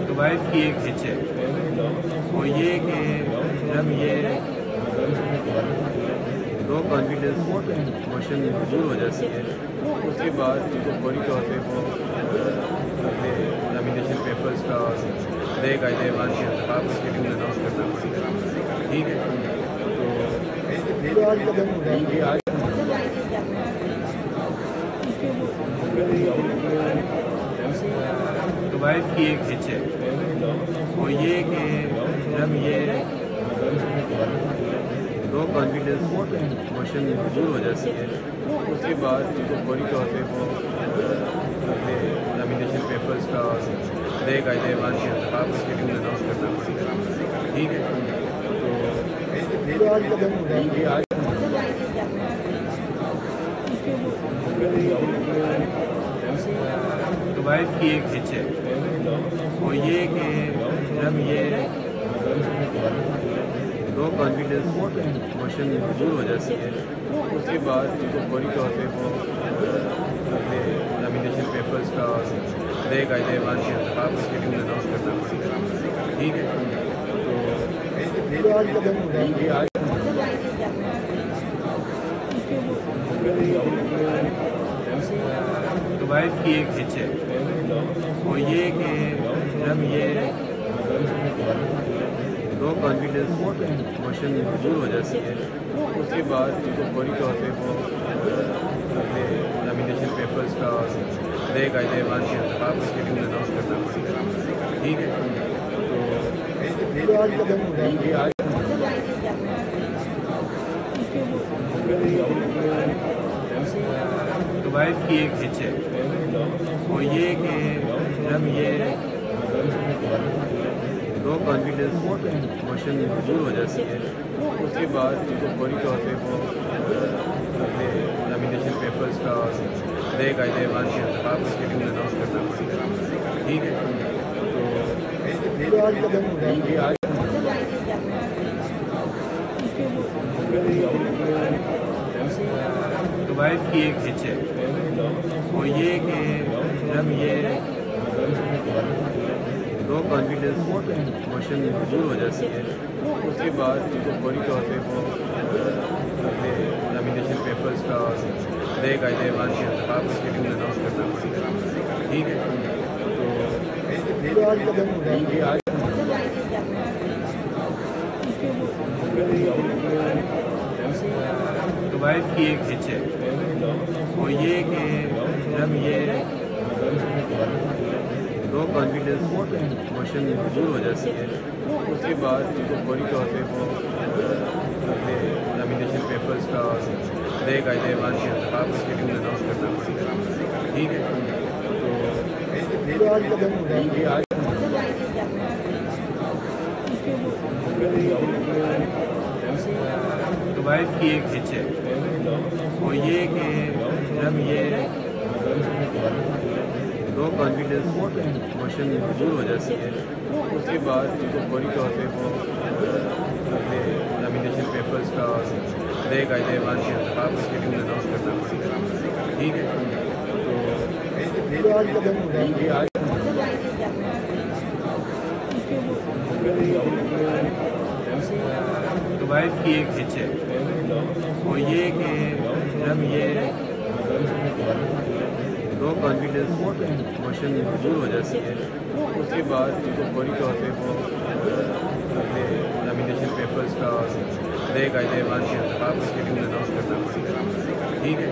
قواعد کی ایک ہچ ہے، وہ یہ کہ جب یہ لو کانفیڈنس موشن دور ہو جاتی ہے اس کے بعد فوری طور پہ وہ اپنے نامینیشن پیپرز کا نئے قاعدے ایوان کے انتخاب اس کے لیے اناؤنس کرنا پڑے گا. ٹھیک ہے، تو قواعد کی ایک ہچ ہے، وہ یہ کہ جب یہ لو کانفیڈنس موشن دور ہو جاتی ہے اس کے بعد فوری طور پہ وہ اپنے نامینیشن پیپرز کا نئے قاعدے ایوان کے انتخاب اس کے لیے اناؤنس کرنا پڑے گا. ٹھیک ہے، تو قواعد کی ایک ہچ ہے، وہ یہ کہ جب یہ لو کانفیڈنس موشن دور ہو جاتی ہے اس کے بعد فوری طور پہ وہ اپنے نامینیشن پیپرز کا نئے قاعدے ایوان کے انتخاب اس کے لیے اناؤنس کرنا پڑے گا. ٹھیک ہے، تو قواعد کی ایک ہچ ہے، وہ یہ کہ جب یہ لو کانفیڈنس موشن دور ہو جاتی ہے اس کے بعد فوری طور پہ وہ اپنے نامینیشن پیپرز کا نئے قاعدے ایوان کے انتخاب اس کے لیے اناؤنس کرنا پڑے گا. ٹھیک ہے، تو قواعد کی ایک ہچ ہے، وہ یہ کہ جب یہ لو کانفیڈنس موشن دور ہو جاتی ہے اس کے بعد فوری طور پہ وہ اپنے نامینیشن پیپرز کا نئے قاعدے ایوان کے انتخاب اس کے لیے اناؤنس کرنا پڑے گا. ٹھیک ہے، تو قواعد کی ایک ہچ ہے، وہ یہ کہ جب یہ لو کانفیڈنس موشن دور ہو جاتی ہے اس کے بعد فوری طور پہ وہ اپنے نامینیشن پیپرز کا نئے قاعدے ایوان کے انتخاب اس کے لیے اناؤنس کرنا پڑے گا. ٹھیک ہے، تو قواعد کی ایک ہچ ہے، وہ یہ کہ جب یہ لو کانفیڈنس موشن دور ہو جاتی ہے اس کے بعد فوری طور پہ وہ اپنے نامینیشن پیپرز کا نئے قاعدے ایوان کے انتخاب اس کے لیے اناؤنس کرنا پڑے گا. ٹھیک ہے، تو قواعد کی ایک ہچ ہے، وہ یہ کہ جب یہ لو کانفیڈنس موشن دور ہو جاتی ہے اس کے بعد فوری طور پہ وہ اپنے نامینیشن پیپرز کا نئے قاعدے ایوان کے انتخاب اس کے لیے اناؤنس کرنا پڑے گا. ٹھیک ہے، تو قواعد کی ایک ہچ ہے، وہ یہ کہ جب یہ لو کانفیڈنس موشن دور ہو جاتی ہے اس کے بعد فوری طور پہ وہ اپنے نامینیشن پیپرز کا نئے قاعدے ایوان کے انتخاب اس کے لیے اناؤنس کرنا پڑے گا. ٹھیک ہے،